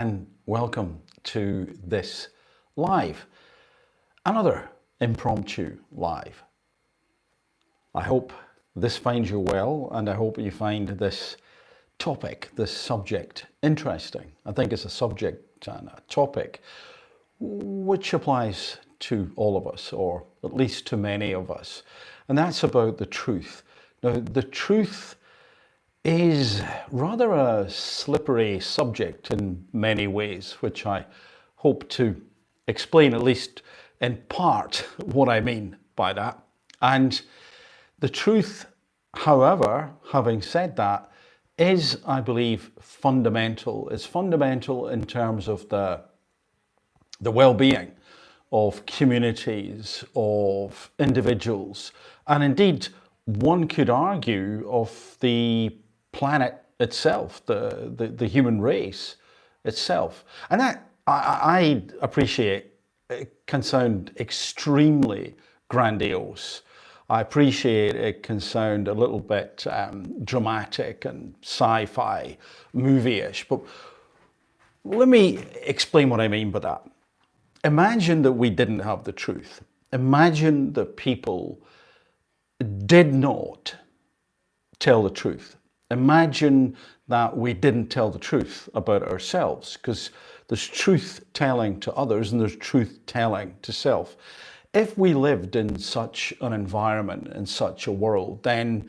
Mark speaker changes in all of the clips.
Speaker 1: and welcome to this live, another impromptu live. I hope this finds you well, and I hope you find this topic, this subject interesting. I think it's a subject and a topic which applies to all of us, or at least to many of us, and that's about the truth. Now, the truth is rather a slippery subject in many ways, which I hope to explain, at least in part, what I mean by that. And the truth, however, having said that, is, I believe, fundamental. It's fundamental in terms of the well-being of communities, of individuals, and indeed, one could argue of the planet itself, the human race itself. And that, I appreciate, it can sound extremely grandiose. I appreciate it can sound a little bit dramatic and sci-fi movie-ish, but let me explain what I mean by that. Imagine that we didn't have the truth. Imagine that people did not tell the truth. Imagine that we didn't tell the truth about ourselves, because there's truth telling to others and there's truth telling to self. If we lived in such an environment, in such a world, then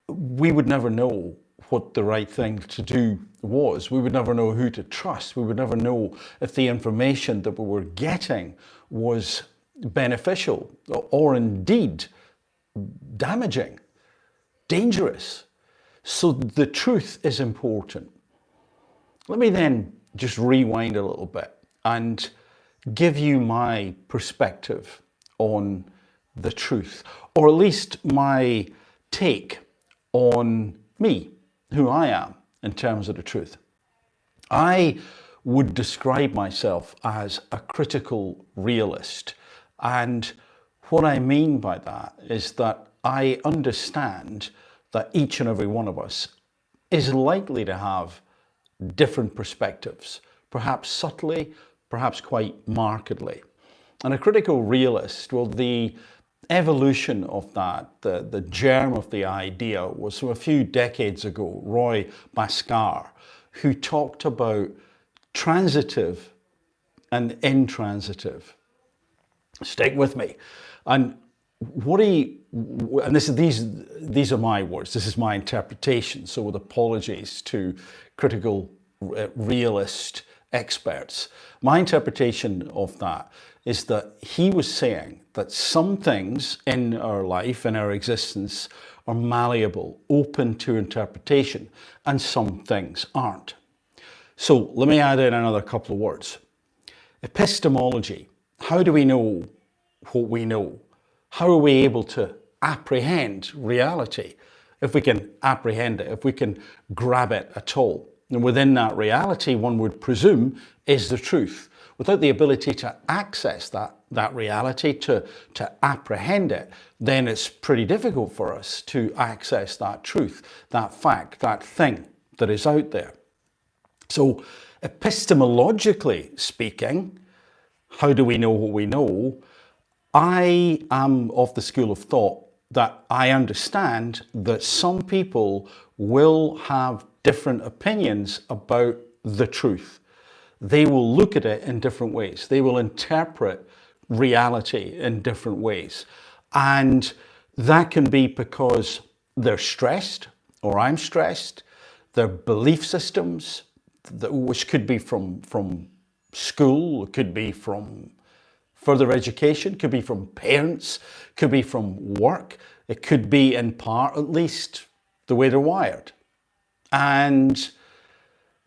Speaker 1: we would never know what the right thing to do was. We would never know who to trust. We would never know if the information that we were getting was beneficial or indeed damaging, dangerous. So the truth is important. Let me then just rewind a little bit and give you my perspective on the truth, or at least my take on me, who I am in terms of the truth. I would describe myself as a critical realist, and what I mean by that is that I understand that each and every one of us is likely to have different perspectives, perhaps subtly, perhaps quite markedly. And a critical realist, well, the evolution of that, the germ of the idea was from a few decades ago, Roy Bhaskar, who talked about transitive and intransitive. Stick with me. And these are my words, this is my interpretation, so with apologies to critical realist experts. My interpretation of that is that he was saying that some things in our life, in our existence, are malleable, open to interpretation, and some things aren't. So let me add in another couple of words. Epistemology. How do we know what we know? How are we able to apprehend reality? If we can apprehend it, if we can grab it at all. And within that reality, one would presume, is the truth. Without the ability to access that reality, to apprehend it, then it's pretty difficult for us to access that truth, that fact, that thing that is out there. So epistemologically speaking, how do we know what we know? I am of the school of thought that I understand that some people will have different opinions about the truth. They will look at it in different ways. They will interpret reality in different ways. And that can be because they're stressed, or I'm stressed, their belief systems, which could be from school, it could be from further education, could be from parents, could be from work, it could be in part at least the way they're wired. And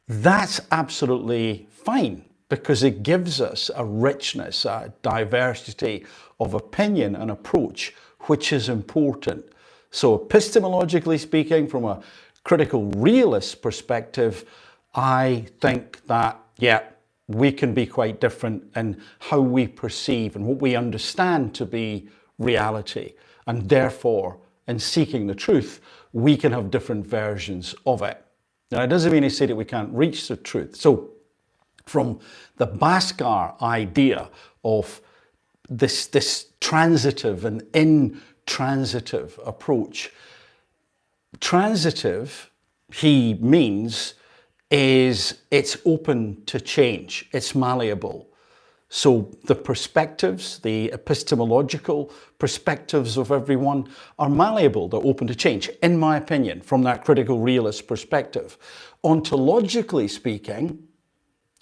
Speaker 1: that's absolutely fine, because it gives us a richness, a diversity of opinion and approach, which is important. So epistemologically speaking, from a critical realist perspective, I think that, yeah, we can be quite different in how we perceive and what we understand to be reality. And therefore, in seeking the truth, we can have different versions of it. Now, it doesn't mean to say that we can't reach the truth. So from the Bhaskar idea of this transitive and intransitive approach. Transitive, he means, is it's open to change, it's malleable. So the perspectives, the epistemological perspectives of everyone are malleable, they're open to change, in my opinion, from that critical realist perspective. Ontologically speaking,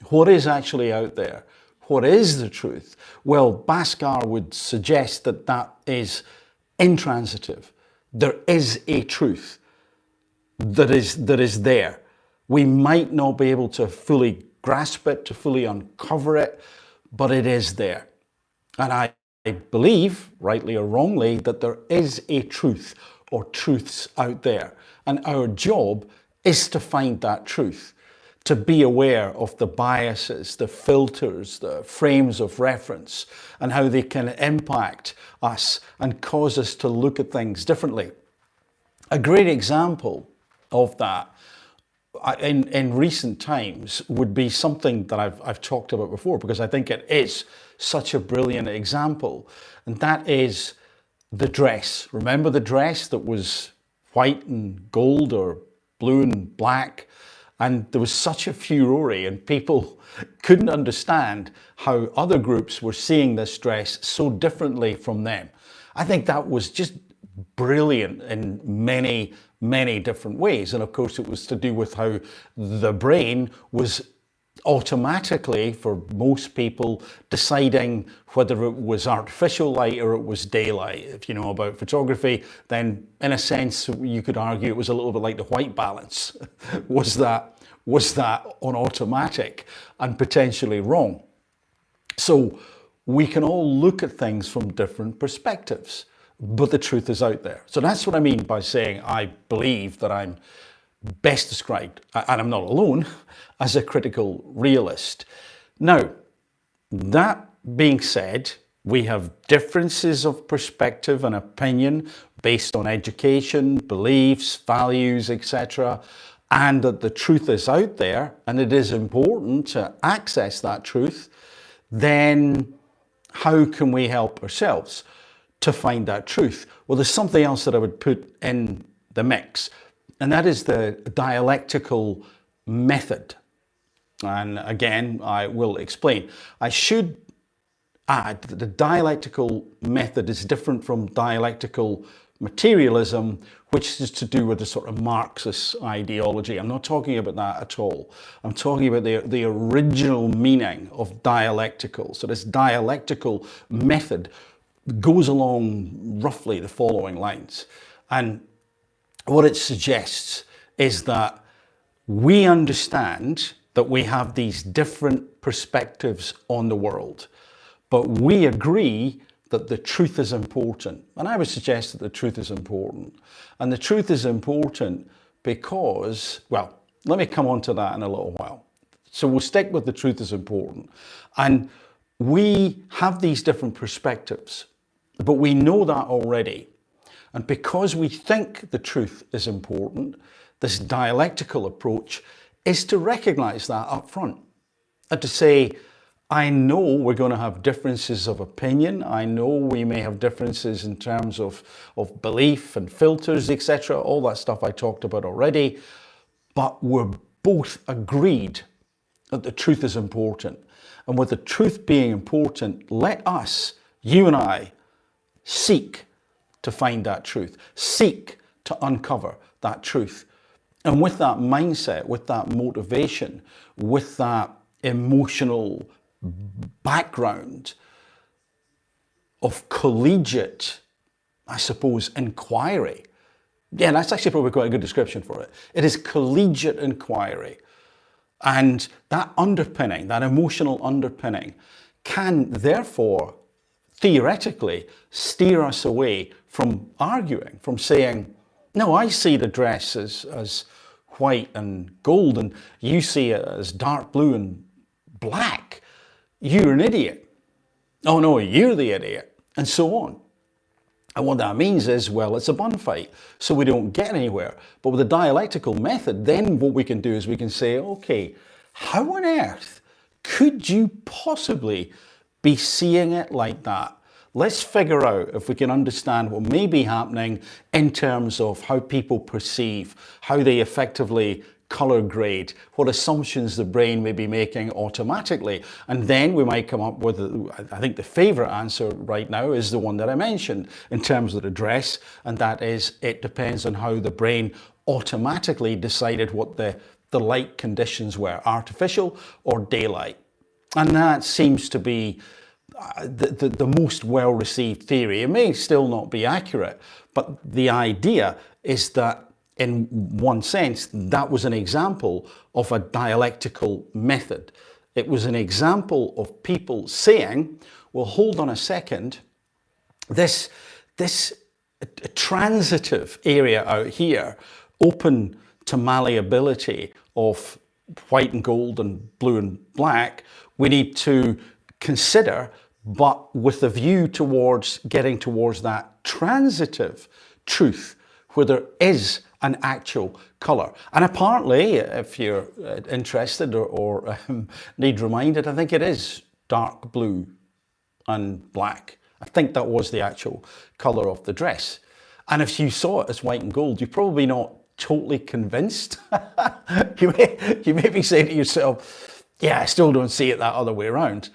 Speaker 1: what is actually out there? What is the truth? Well, Bhaskar would suggest that that is intransitive. There is a truth that is there. We might not be able to fully grasp it, to fully uncover it, but it is there. And I believe, rightly or wrongly, that there is a truth or truths out there. And our job is to find that truth, to be aware of the biases, the filters, the frames of reference, and how they can impact us and cause us to look at things differently. A great example of that in recent times would be something that I've talked about before, because I think it is such a brilliant example, and that is the dress. Remember the dress that was white and gold or blue and black? And there was such a furore, and people couldn't understand how other groups were seeing this dress so differently from them. I think that was just brilliant in many, many different ways. And of course, it was to do with how the brain was automatically, for most people, deciding whether it was artificial light or it was daylight. If you know about photography, then in a sense you could argue it was a little bit like the white balance. was that on automatic and potentially wrong? So we can all look at things from different perspectives, but the truth is out there. So that's what I mean by saying I believe that I'm best described, and I'm not alone, as a critical realist. Now, that being said, we have differences of perspective and opinion based on education, beliefs, values, etc., and that the truth is out there and it is important to access that truth. Then how can we help ourselves to find that truth? Well, there's something else that I would put in the mix, and that is the dialectical method. And again, I will explain. I should add that the dialectical method is different from dialectical materialism, which is to do with the sort of Marxist ideology. I'm not talking about that at all. I'm talking about the original meaning of dialectical. So this dialectical method goes along roughly the following lines. And what it suggests is that we understand that we have these different perspectives on the world, but we agree that the truth is important. And I would suggest that the truth is important. And the truth is important because, well, let me come on to that in a little while. So we'll stick with the truth is important. And we have these different perspectives, but we know that already. And because we think the truth is important, this dialectical approach is to recognize that up front and to say, I know we're going to have differences of opinion. I know we may have differences in terms of belief and filters, etc. All that stuff I talked about already. But we're both agreed that the truth is important. And with the truth being important, let us, you and I, seek to find that truth, seek to uncover that truth. And with that mindset, with that motivation, with that emotional background of collegiate, I suppose, inquiry. Yeah, that's actually probably quite a good description for it. It is collegiate inquiry. And that underpinning, that emotional underpinning, can therefore theoretically steer us away from arguing, from saying, no, I see the dress as white and gold, and you see it as dark blue and black. You're an idiot. Oh no, you're the idiot, and so on. And what that means is, well, it's a bun fight, so we don't get anywhere. But with the dialectical method, then what we can do is we can say, okay, how on earth Could you possibly be seeing it like that? Let's figure out if we can understand what may be happening in terms of how people perceive, how they effectively color grade, what assumptions the brain may be making automatically. And then we might come up with, I think the favorite answer right now is the one that I mentioned in terms of the dress, and that is it depends on how the brain automatically decided what the light conditions were, artificial or daylight. And that seems to be the most well-received theory. It may still not be accurate, but the idea is that in one sense, that was an example of a dialectical method. It was an example of people saying, well, hold on a second, this transitive area out here, open to malleability of white and gold and blue and black, we need to consider, but with a view towards getting towards that transitive truth where there is an actual colour. And apparently, if you're interested or need reminded, I think it is dark blue and black. I think that was the actual colour of the dress. And if you saw it as white and gold, you're probably not totally convinced. You may be saying to yourself, yeah, I still don't see it that other way around.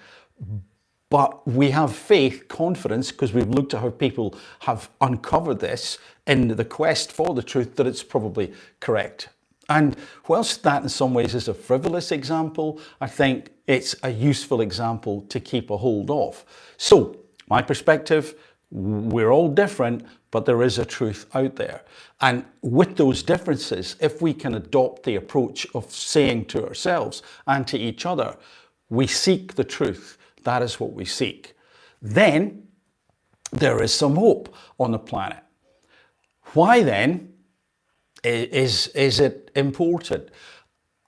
Speaker 1: But we have faith, confidence, because we've looked at how people have uncovered this in the quest for the truth, that it's probably correct. And whilst that in some ways is a frivolous example, I think it's a useful example to keep a hold of. So, my perspective, we're all different, but there is a truth out there. And with those differences, if we can adopt the approach of saying to ourselves and to each other, we seek the truth, that is what we seek, then there is some hope on the planet. Why then is it important?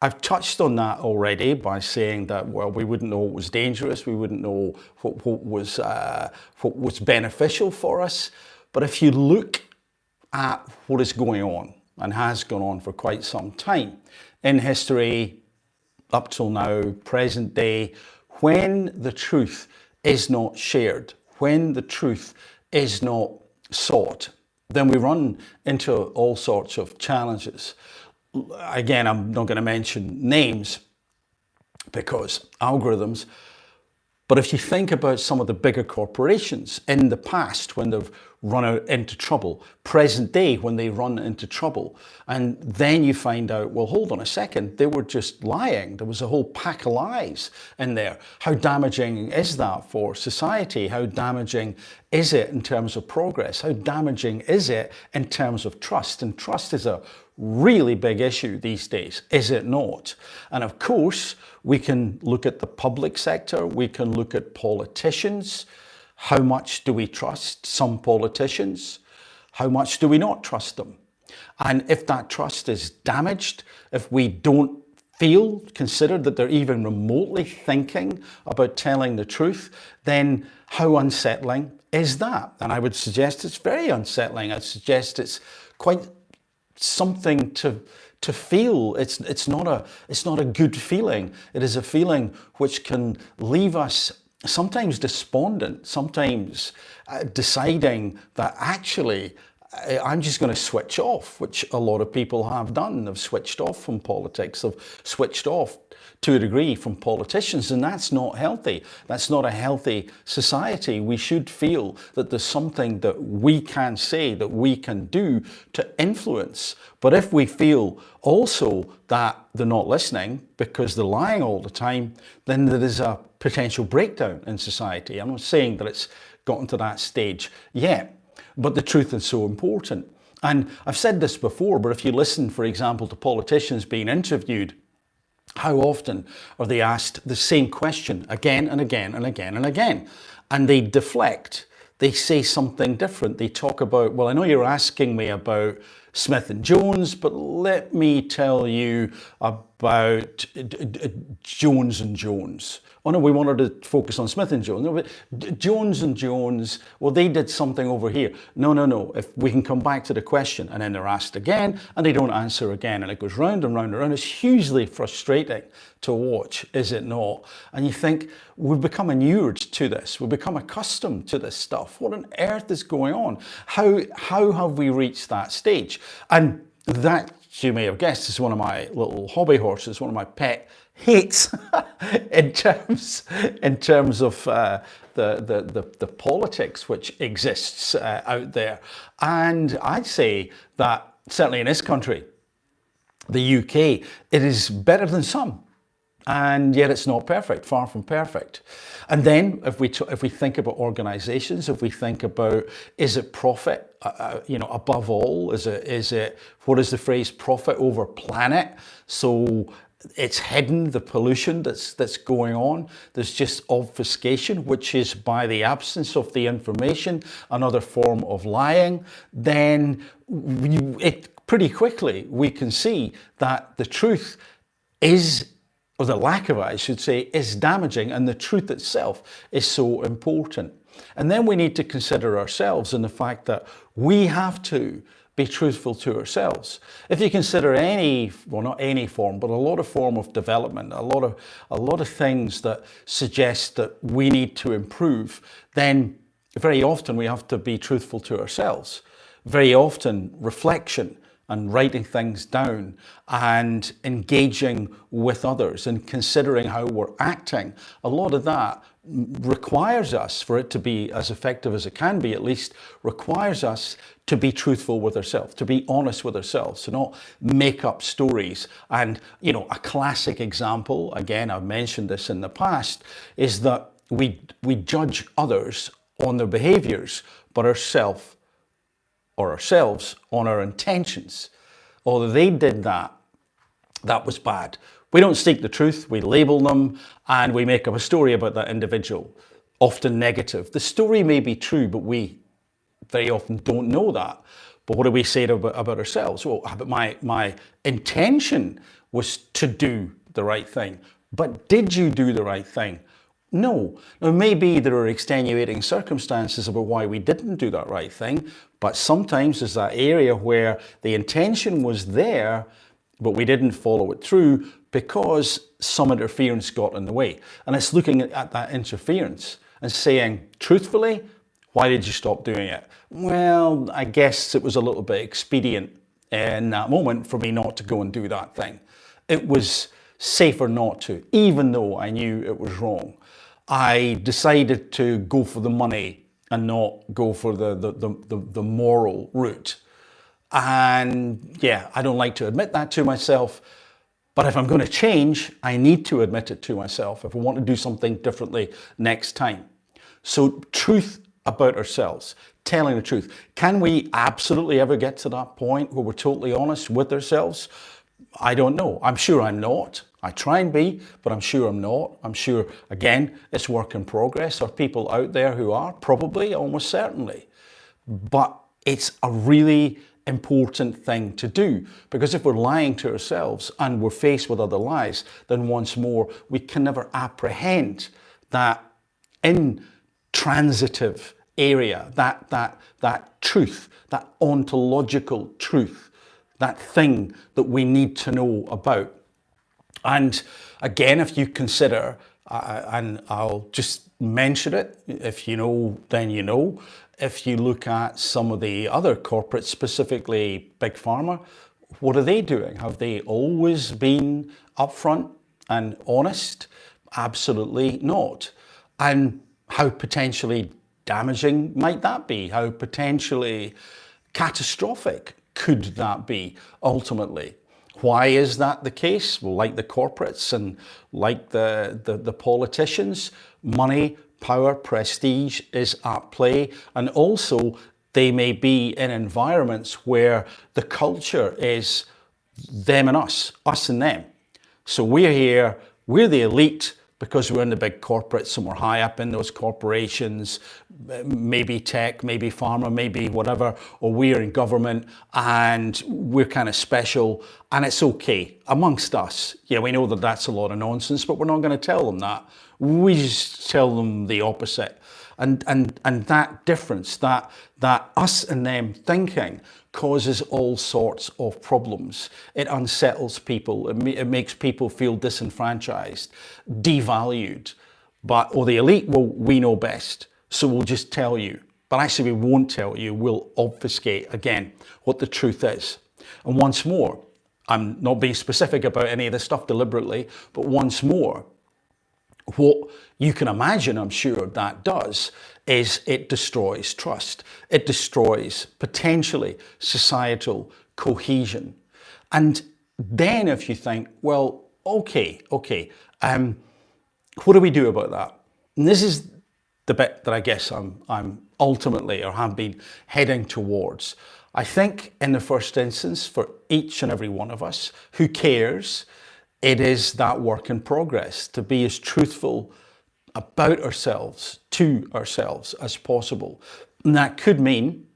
Speaker 1: I've touched on that already by saying that, well, we wouldn't know what was dangerous, we wouldn't know what was beneficial for us. But if you look at what is going on and has gone on for quite some time in history, up till now, present day, when the truth is not shared, when the truth is not sought, then we run into all sorts of challenges. Again, I'm not going to mention names because algorithms, but if you think about some of the bigger corporations in the past when they've run out into trouble, present day when they run into trouble, and then you find out, well, hold on a second, they were just lying. There was a whole pack of lies in there. How damaging is that for society? How damaging is it in terms of progress? How damaging is it in terms of trust? And trust is a really big issue these days, is it not? And of course, we can look at the public sector, we can look at politicians. How much do we trust some politicians? How much do we not trust them? And if that trust is damaged, if we don't consider that they're even remotely thinking about telling the truth, then how unsettling is that? And I would suggest it's very unsettling. I'd suggest it's quite something to feel. It's not a good feeling. It is a feeling which can leave us sometimes despondent, sometimes deciding that actually I'm just going to switch off, which a lot of people have done. They've switched off from politics, they've switched off to a degree from politicians, and that's not healthy. That's not a healthy society. We should feel that there's something that we can say, that we can do to influence. But if we feel also that they're not listening because they're lying all the time, then there is a potential breakdown in society. I'm not saying that it's gotten to that stage yet, but the truth is so important. And I've said this before, but if you listen, for example, to politicians being interviewed, how often are they asked the same question again and again and again and again? And they deflect. They say something different. They talk about, well, I know you're asking me about Smith and Jones, but let me tell you about Jones and Jones. Oh no, we wanted to focus on Smith and Jones. No, but Jones and Jones, well, they did something over here. No. If we can come back to the question, and then they're asked again, and they don't answer again, and it goes round and round and round. It's hugely frustrating to watch, is it not? And you think, we've become inured to this. We've become accustomed to this stuff. What on earth is going on? How have we reached that stage? And that, you may have guessed, is one of my little hobby horses, one of my pet hates in terms of the politics which exists out there. And I'd say that certainly in this country, the UK, it is better than some. And yet it's not perfect, far from perfect. And then if we think about organizations, if we think about, is it profit, above all, is it, what is the phrase, profit over planet? So it's hidden, the pollution that's going on. There's just obfuscation, which is by the absence of the information, another form of lying. Then pretty quickly we can see that the truth is, or the lack of it, I should say, is damaging, and the truth itself is so important. And then we need to consider ourselves and the fact that we have to be truthful to ourselves. If you consider any, well, not any form, but a lot of form of development, a lot of things that suggest that we need to improve, then very often we have to be truthful to ourselves. Very often reflection and writing things down and engaging with others and considering how we're acting, a lot of that requires us, for it to be as effective as it can be at least, requires us to be truthful with ourselves, to be honest with ourselves, to not make up stories. And, a classic example, again, I've mentioned this in the past, is that we judge others on their behaviors, but ourselves on our intentions. Although they did that was bad. We don't seek the truth, we label them, and we make up a story about that individual, often negative. The story may be true, but we very often don't know that. But what do we say about ourselves? Well, my intention was to do the right thing. But did you do the right thing? No. Now, maybe there are extenuating circumstances about why we didn't do that right thing, but sometimes there's that area where the intention was there, but we didn't follow it through because some interference got in the way. And it's looking at that interference and saying, truthfully, why did you stop doing it? Well, I guess it was a little bit expedient in that moment for me not to go and do that thing. It was safer not to, even though I knew it was wrong. I decided to go for the money and not go for the moral route. And yeah, I don't like to admit that to myself, but if I'm going to change, I need to admit it to myself if I want to do something differently next time. So truth about ourselves, telling the truth. Can we absolutely ever get to that point where we're totally honest with ourselves? I don't know. I'm sure I'm not. I try and be, but I'm sure I'm not. I'm sure, again, it's work in progress. There are people out there who are, probably, almost certainly. But it's a really important thing to do, because if we're lying to ourselves and we're faced with other lies, then once more, we can never apprehend that intransitive area, that truth, that ontological truth, that thing that we need to know about. And again, if you consider, and I'll just mention it, if you know, then you know, if you look at some of the other corporates, specifically Big Pharma, what are they doing? Have they always been upfront and honest? Absolutely not. And how potentially damaging might that be? How potentially catastrophic could that be ultimately? Why is that the case? Well, like the corporates and like the politicians, money, power, prestige is at play. And also they may be in environments where the culture is them and us and them. So we're here, we're the elite, because we're in the big corporates and we're high up in those corporations, maybe tech, maybe pharma, maybe whatever, or we're in government and we're kind of special and it's okay amongst us. Yeah, we know that that's a lot of nonsense, but we're not going to tell them that. We just tell them the opposite. And that difference, that us and them thinking causes all sorts of problems. It unsettles people. It makes people feel disenfranchised, devalued. Or the elite, well, we know best, so we'll just tell you. But actually we won't tell you, we'll obfuscate, again, what the truth is. And once more, I'm not being specific about any of this stuff deliberately, but once more, what you can imagine, I'm sure, that does is it destroys trust. It destroys, potentially, societal cohesion. And then if you think, well, okay, what do we do about that? And this is the bit that I guess I'm ultimately, or have been heading towards. I think in the first instance, for each and every one of us who cares, it is that work in progress to be as truthful about ourselves, to ourselves as possible. And that could mean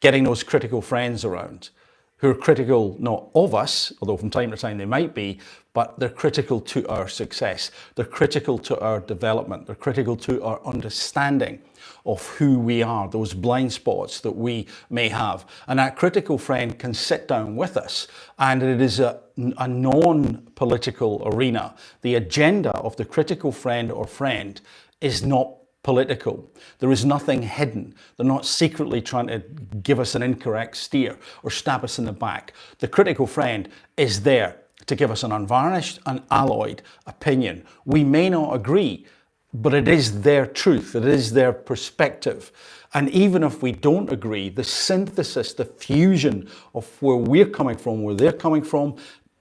Speaker 1: getting those critical friends around who are critical not of us, although from time to time they might be, but they're critical to our success. They're critical to our development. They're critical to our understanding of who we are, those blind spots that we may have. And that critical friend can sit down with us, and it is a non-political arena. The agenda of the critical friend or friend is not political. There is nothing hidden. They're not secretly trying to give us an incorrect steer or stab us in the back. The critical friend is there to give us an unvarnished, unalloyed opinion. We may not agree, but it is their truth. It is their perspective. And even if we don't agree, the synthesis, the fusion of where we're coming from, where they're coming from,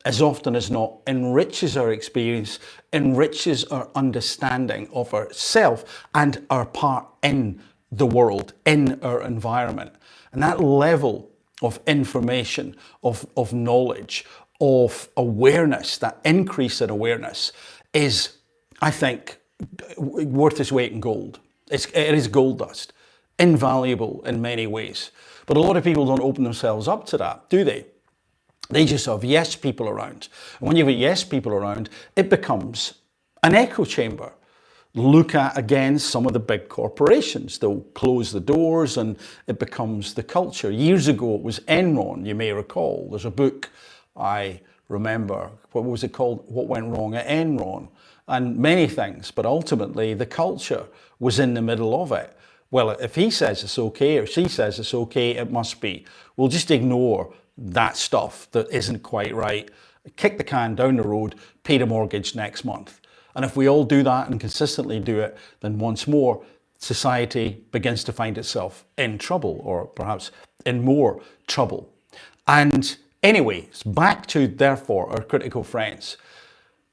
Speaker 1: as often as not, enriches our experience, enriches our understanding of ourselves and our part in the world, in our environment. And that level of information, of knowledge, of awareness, that increase in awareness is, I think, worth its weight in gold. It is gold dust, invaluable in many ways. But a lot of people don't open themselves up to that, do they? They just have yes people around. And when you have yes people around, it becomes an echo chamber. Look at, again, some of the big corporations. They'll close the doors and it becomes the culture. Years ago, it was Enron, you may recall. There's a book I remember. What was it called? What Went Wrong at Enron? And many things, but ultimately the culture was in the middle of it. Well, if he says it's okay or she says it's okay, it must be. We'll just ignore that stuff that isn't quite right, kick the can down the road, pay the mortgage next month. And if we all do that and consistently do it, then once more, society begins to find itself in trouble, or perhaps in more trouble. And anyway, back to, therefore, our critical friends.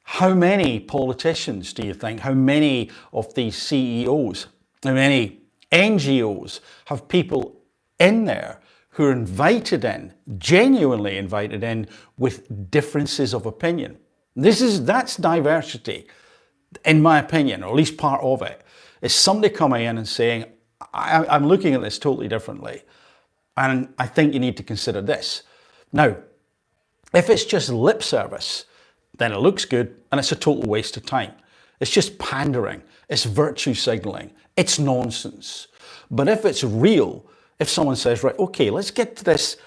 Speaker 1: How many politicians do you think, how many of these CEOs, how many NGOs have people in there who are invited in, genuinely invited in, with differences of opinion? That's diversity, in my opinion, or at least part of it. It's somebody coming in and saying, I'm looking at this totally differently, and I think you need to consider this. Now, if it's just lip service, then it looks good and it's a total waste of time. It's just pandering, it's virtue signaling, it's nonsense. But if it's real, if someone says, right, okay, let's get to this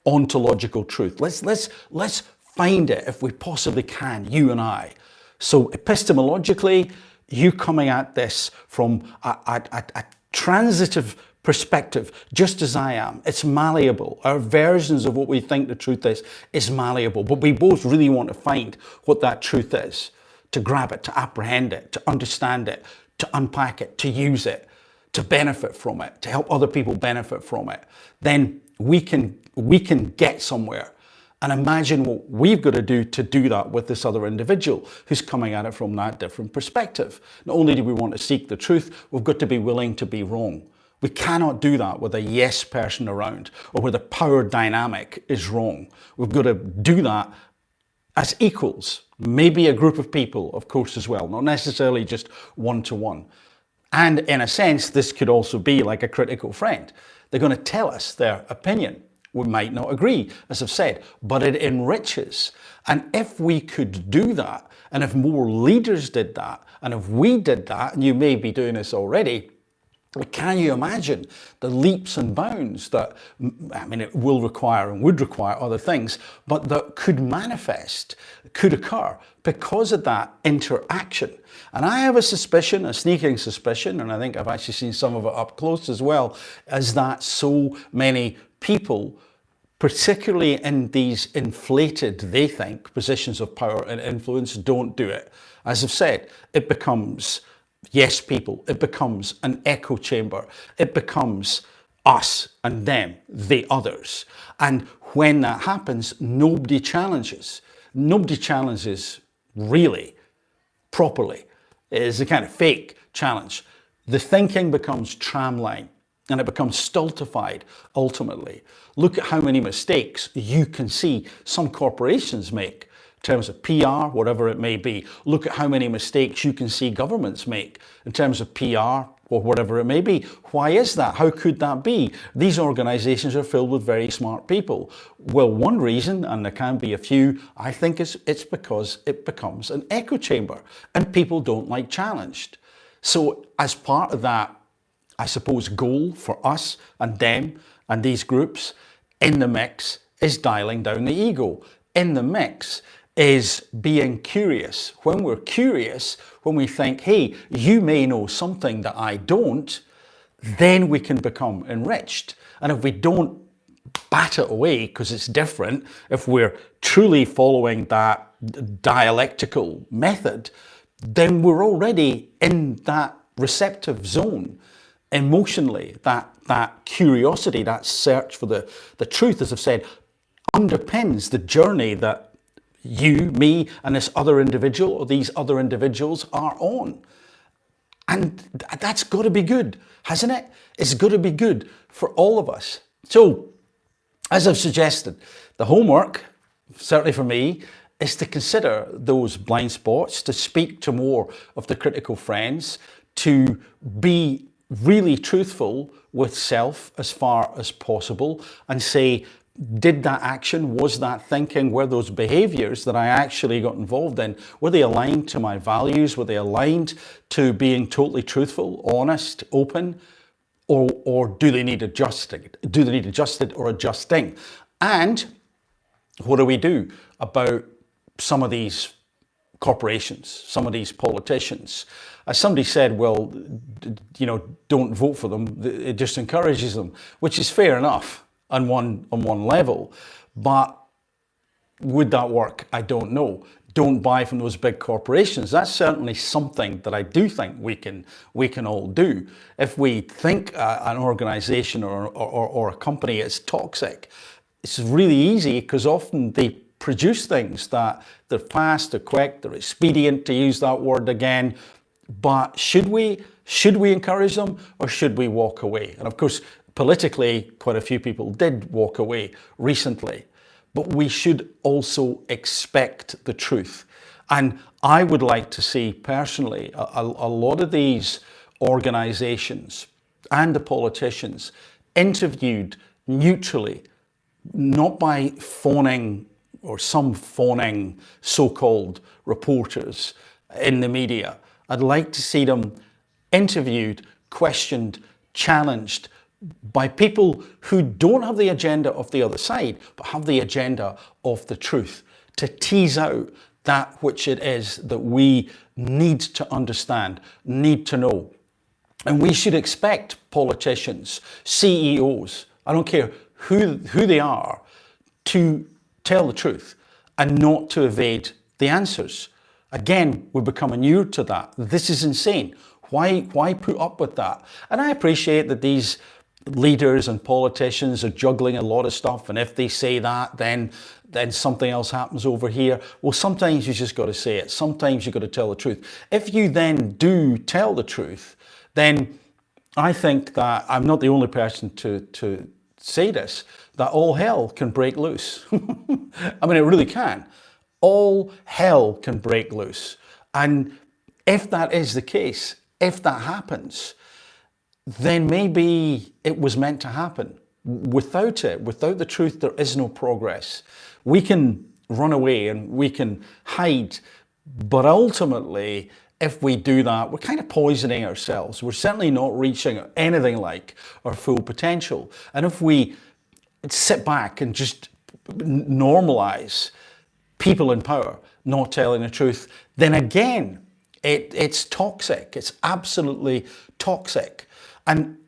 Speaker 1: ontological truth. Let's find it if we possibly can, you and I. So epistemologically, you coming at this from a transitive perspective, just as I am. It's malleable. Our versions of what we think the truth is malleable, but we both really want to find what that truth is, to grab it, to apprehend it, to understand it, to unpack it, to use it, to benefit from it, to help other people benefit from it. Then we can get somewhere. And imagine what we've got to do that with this other individual who's coming at it from that different perspective. Not only do we want to seek the truth, we've got to be willing to be wrong. We cannot do that with a yes person around or where the power dynamic is wrong. We've got to do that as equals, maybe a group of people, of course, as well, not necessarily just one-to-one. And in a sense, this could also be like a critical friend. They're going to tell us their opinion. We might not agree, as I've said, but it enriches. And if we could do that, and if more leaders did that, and if we did that, and you may be doing this already, can you imagine the leaps and bounds that, I mean, it will require and would require other things, but that could manifest, could occur because of that interaction. And I have a suspicion, a sneaking suspicion, and I think I've actually seen some of it up close as well, is that so many people, particularly in these inflated, they think, positions of power and influence, don't do it. As I've said, it becomes yes people, it becomes an echo chamber, it becomes us and them, the others. And when that happens, nobody challenges. Nobody challenges really, properly. It is a kind of fake challenge. The thinking becomes tramline and it becomes stultified ultimately. Look at how many mistakes you can see some corporations make in terms of PR, whatever it may be. Look at how many mistakes you can see governments make in terms of PR or whatever it may be. Why is that? How could that be? These organizations are filled with very smart people. Well, one reason, and there can be a few, I think it's because it becomes an echo chamber and people don't like challenged. So as part of that, I suppose, goal for us and them and these groups in the mix is dialing down the ego. In the mix is being curious. When we're curious, when we think, hey, you may know something that I don't, then we can become enriched. And if we don't bat it away because it's different, if we're truly following that dialectical method, then we're already in that receptive zone emotionally. That curiosity, that search for the truth, as I've said, underpins the journey that you, me, and this other individual or these other individuals are on. And that's got to be good, hasn't it? It's got to be good for all of us. So, as I've suggested, the homework, certainly for me, is to consider those blind spots, to speak to more of the critical friends, to be really truthful with self as far as possible and say, did that action, was that thinking, were those behaviors that I actually got involved in, were they aligned to my values? Were they aligned to being totally truthful, honest, open, or do they need adjusting? Do they need adjusted or adjusting? And what do we do about some of these corporations, some of these politicians? As somebody said, well, you know, don't vote for them. It just encourages them, which is fair enough on one level. But would that work? I don't know. Don't buy from those big corporations. That's certainly something that I do think we can all do. If we think an organization or a company is toxic, it's really easy because often they produce things that they're fast, they're quick, they're expedient, to use that word again. But should we encourage them or should we walk away? And of course, politically, quite a few people did walk away recently. But we should also expect the truth. And I would like to see personally a lot of these organizations and the politicians interviewed neutrally, not by phoning or some phoning so-called reporters in the media. I'd like to see them interviewed, questioned, challenged by people who don't have the agenda of the other side, but have the agenda of the truth, to tease out that which it is that we need to understand, need to know. And we should expect politicians, CEOs, I don't care who they are, to tell the truth and not to evade the answers. Again, we're becoming inured to that. This is insane. Why put up with that? And I appreciate that these leaders and politicians are juggling a lot of stuff, and if they say that, then something else happens over here. Well, sometimes you just got to say it. Sometimes you got to tell the truth. If you then do tell the truth, then I think that I'm not the only person to say this, that all hell can break loose. I mean, it really can. all hell can break loose. And if that is the case, if that happens, then maybe it was meant to happen. Without it, without the truth, there is no progress. We can run away and we can hide, but ultimately, if we do that, we're kind of poisoning ourselves. We're certainly not reaching anything like our full potential. And if we sit back and just normalize people in power not telling the truth, then again, it's toxic. It's absolutely toxic. And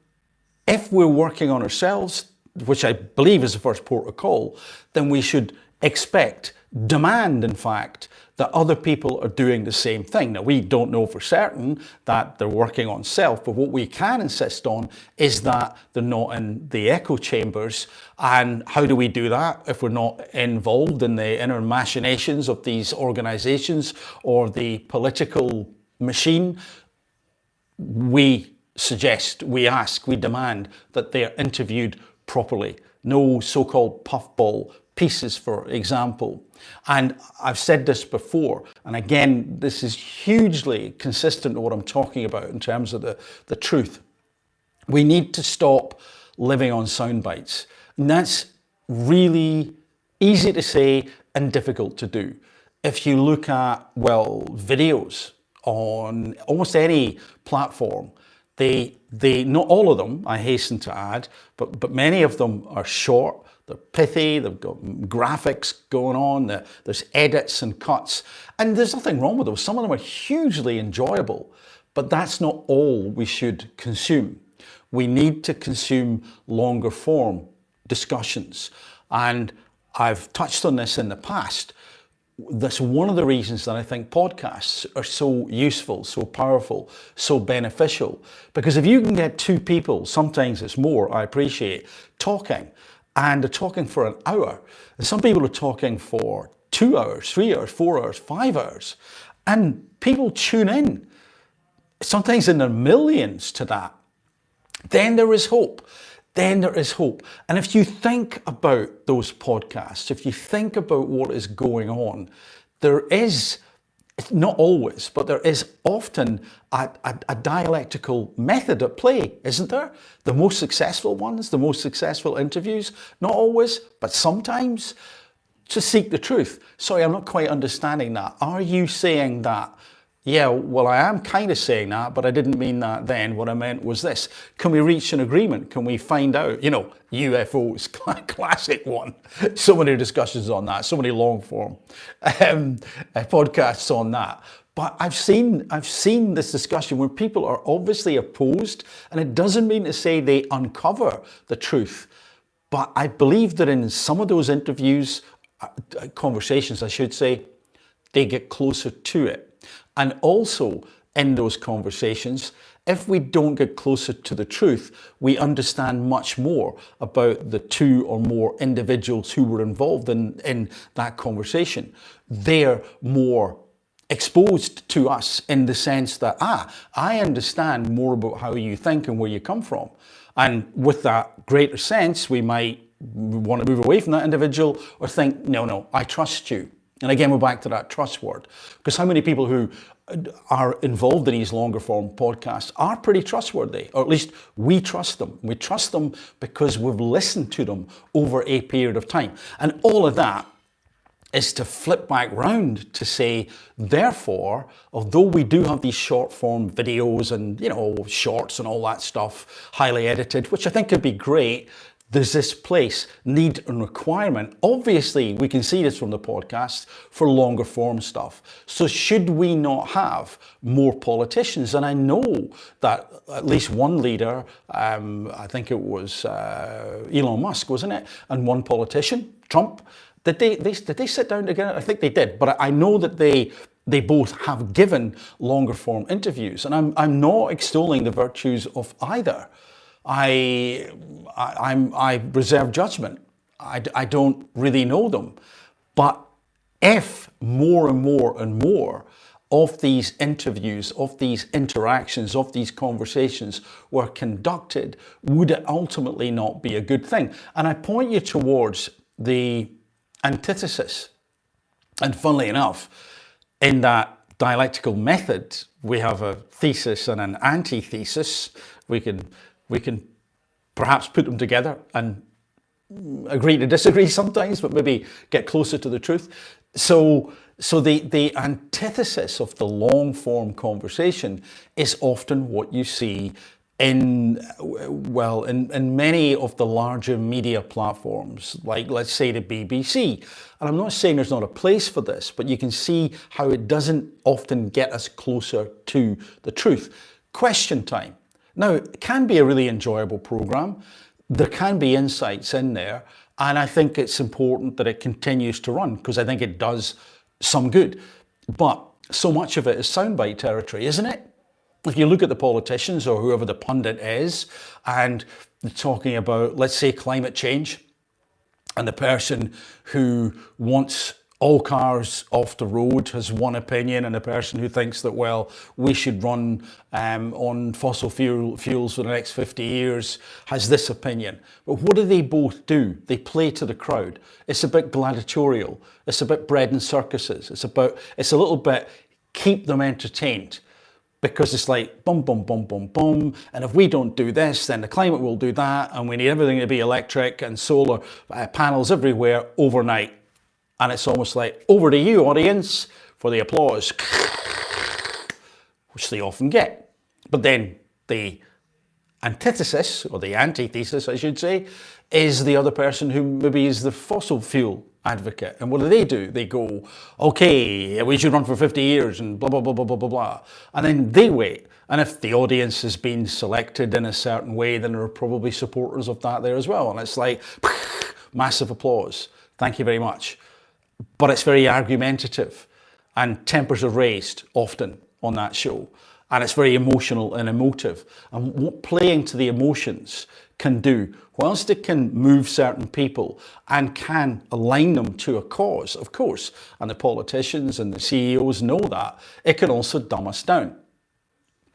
Speaker 1: if we're working on ourselves, which I believe is the first port of call, then we should expect, demand in fact, that other people are doing the same thing. Now, we don't know for certain that they're working on self, but what we can insist on is that they're not in the echo chambers. And how do we do that if we're not involved in the inner machinations of these organizations or the political machine? We suggest, we ask, we demand that they're interviewed properly. No so-called puffball pieces, for example. And I've said this before, and again, this is hugely consistent to what I'm talking about in terms of the truth. We need to stop living on sound bites. And that's really easy to say and difficult to do. If you look at, well, videos on almost any platform, they not all of them, I hasten to add, but many of them are short. They're pithy, they've got graphics going on, there's edits and cuts, and there's nothing wrong with those. Some of them are hugely enjoyable, but that's not all we should consume. We need to consume longer form discussions, and I've touched on this in the past. That's one of the reasons that I think podcasts are so useful, so powerful, so beneficial, because if you can get two people, sometimes it's more, I appreciate, talking, and they're talking for an hour. And some people are talking for 2 hours, 3 hours, 4 hours, 5 hours. And people tune in, sometimes in their millions to that. Then there is hope. Then there is hope. And if you think about those podcasts, if you think about what is going on, there is, not always, but there is often a dialectical method at play, isn't there? The most successful ones, the most successful interviews, not always, but sometimes, to seek the truth. Sorry, I'm not quite understanding that. Are you saying that? Yeah, well, I am kind of saying that, but I didn't mean that then. What I meant was this. Can we reach an agreement? Can we find out? You know, UFOs, classic one. So many discussions on that, so many long form podcasts on that. But I've seen this discussion where people are obviously opposed, and it doesn't mean to say they uncover the truth. But I believe that in some of those interviews, conversations, I should say, they get closer to it. And also in those conversations, if we don't get closer to the truth, we understand much more about the two or more individuals who were involved in that conversation. They're more exposed to us in the sense that, I understand more about how you think and where you come from. And with that greater sense, we might want to move away from that individual or think, no, I trust you. And again, we're back to that trust word. Because how many people who are involved in these longer form podcasts are pretty trustworthy, or at least we trust them. We trust them because we've listened to them over a period of time. And all of that is to flip back round to say, therefore, although we do have these short form videos and, shorts and all that stuff, highly edited, which I think could be great, there's this place, need and requirement. Obviously, we can see this from the podcast for longer form stuff. So should we not have more politicians? And I know that at least one leader, I think it was Elon Musk, wasn't it? And one politician, Trump, did they sit down together? I think they did, but I know that they both have given longer form interviews. And I'm not extolling the virtues of either. I reserve judgment. I don't really know them. But if more and more and more of these interviews, of these interactions, of these conversations were conducted, would it ultimately not be a good thing? And I point you towards the antithesis. And funnily enough, in that dialectical method, we have a thesis and an antithesis. We can perhaps put them together and agree to disagree sometimes, but maybe get closer to the truth. So the antithesis of the long form conversation is often what you see in many of the larger media platforms, like let's say the BBC. And I'm not saying there's not a place for this, but you can see how it doesn't often get us closer to the truth. Question Time. Now, it can be a really enjoyable program. There can be insights in there, and I think it's important that it continues to run because I think it does some good. But so much of it is soundbite territory, isn't it? If you look at the politicians or whoever the pundit is, and they're talking about, let's say, climate change, and the person who wants all cars off the road has one opinion, and the person who thinks that, well, we should run on fossil fuels for the next 50 years has this opinion. But what do they both do? They play to the crowd. It's a bit gladiatorial. It's a bit bread and circuses. It's a little bit keep them entertained. Because it's like boom, boom, boom, boom, boom. And if we don't do this, then the climate will do that. And we need everything to be electric and solar panels everywhere overnight. And it's almost like, over to you, audience, for the applause, which they often get. But then the antithesis, or the antithesis, I should say, is the other person who maybe is the fossil fuel advocate. And what do? They go, okay, we should run for 50 years and blah, blah, blah, blah, blah, blah, blah. And then they wait. And if the audience has been selected in a certain way, then there are probably supporters of that there as well. And it's like, massive applause. Thank you very much. But it's very argumentative, and tempers are raised often on that show. And it's very emotional and emotive. And what playing to the emotions can do, whilst it can move certain people and can align them to a cause, of course, and the politicians and the CEOs know that, it can also dumb us down.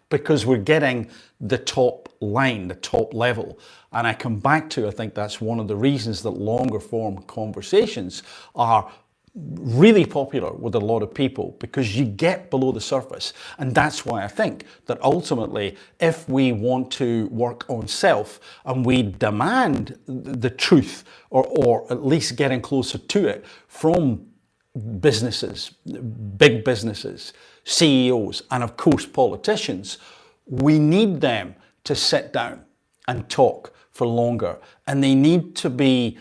Speaker 1: Because we're getting the top line, the top level. And I come back to, I think that's one of the reasons that longer form conversations are really popular with a lot of people, because you get below the surface. And that's why I think that ultimately, if we want to work on self and we demand the truth, or at least getting closer to it from businesses, big businesses, CEOs, and of course politicians, we need them to sit down and talk for longer. And they need to be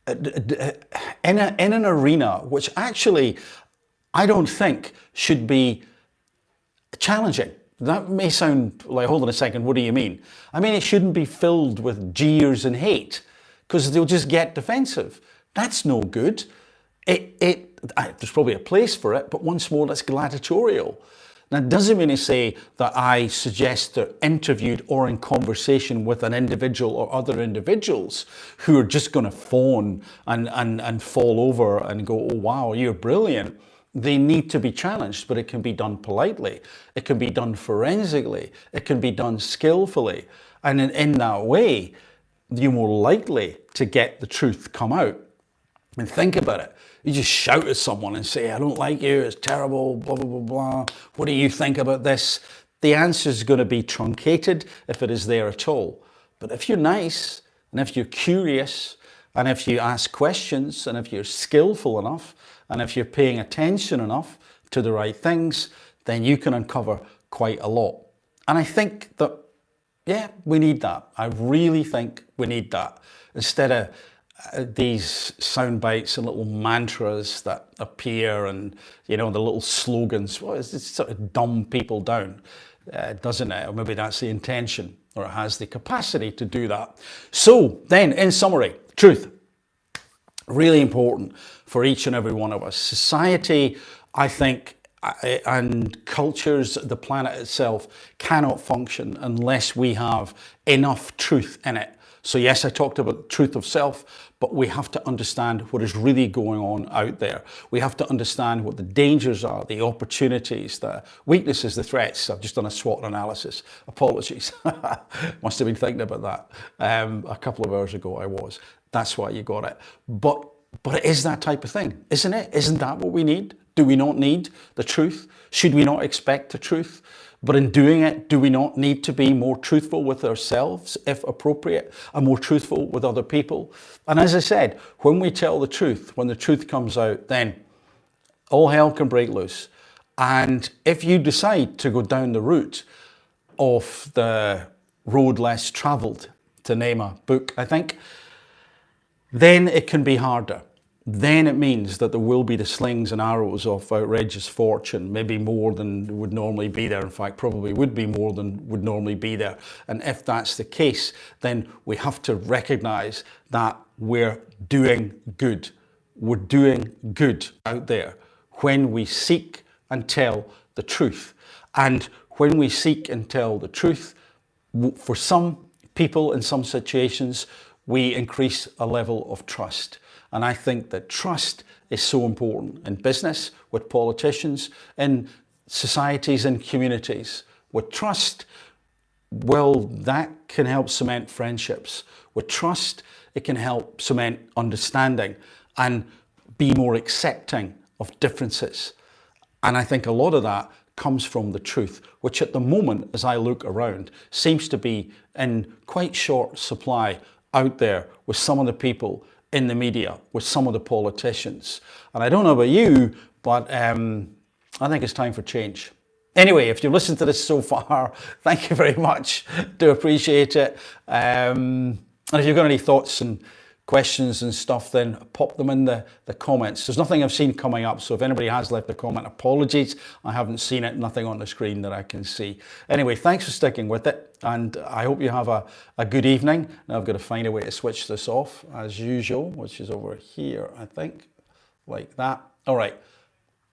Speaker 1: in an arena which actually I don't think should be challenging. That may sound like, hold on a second, what do you mean? I mean, it shouldn't be filled with jeers and hate, because they'll just get defensive. That's no good. There's probably a place for it, but once more, that's gladiatorial. That doesn't mean to say that I suggest they're interviewed or in conversation with an individual or other individuals who are just going to fawn and fall over and go, oh wow, you're brilliant. They need to be challenged, but it can be done politely. It can be done forensically. It can be done skillfully. And in that way, you're more likely to get the truth come out. And think about it. You just shout at someone and say, I don't like you, it's terrible, blah, blah, blah, blah. What do you think about this? The answer is going to be truncated if it is there at all. But if you're nice, and if you're curious, and if you ask questions, and if you're skillful enough, and if you're paying attention enough to the right things, then you can uncover quite a lot. And I think that, yeah, we need that. I really think we need that. Instead of these sound bites and little mantras that appear, and the little slogans, well, it sort of dumb people down, doesn't it? Or maybe that's the intention, or it has the capacity to do that. So then, in summary, truth, really important for each and every one of us. Society, I think, and cultures, the planet itself cannot function unless we have enough truth in it. So yes, I talked about the truth of self, but we have to understand what is really going on out there. We have to understand what the dangers are, the opportunities, the weaknesses, the threats. I've just done a SWOT analysis. Apologies. Must have been thinking about that a couple of hours ago. I was. That's why you got it. But But it is that type of thing, isn't it? Isn't that what we need? Do we not need the truth? Should we not expect the truth? But in doing it, do we not need to be more truthful with ourselves, if appropriate, and more truthful with other people? And as I said, when we tell the truth, when the truth comes out, then all hell can break loose. And if you decide to go down the route of the road less travelled, to name a book, I think, then it can be harder. Then it means that there will be the slings and arrows of outrageous fortune, maybe more than would normally be there. In fact, probably would be more than would normally be there. And if that's the case, then we have to recognize that we're doing good. We're doing good out there when we seek and tell the truth. And when we seek and tell the truth, for some people in some situations, we increase a level of trust. And I think that trust is so important in business, with politicians, in societies and communities. With trust, well, that can help cement friendships. With trust, it can help cement understanding and be more accepting of differences. And I think a lot of that comes from the truth, which at the moment, as I look around, seems to be in quite short supply out there with some of the people in the media, with some of the politicians. And I don't know about you, but I think it's time for change. Anyway, if you've listened to this so far, thank you very much. Do appreciate it. And if you've got any thoughts and questions and stuff, then pop them in the comments. There's nothing I've seen coming up, so if anybody has left a comment, apologies. I haven't seen it, nothing on the screen that I can see. Anyway, thanks for sticking with it, and I hope you have a good evening. Now I've got to find a way to switch this off, as usual, which is over here, I think, like that. All right.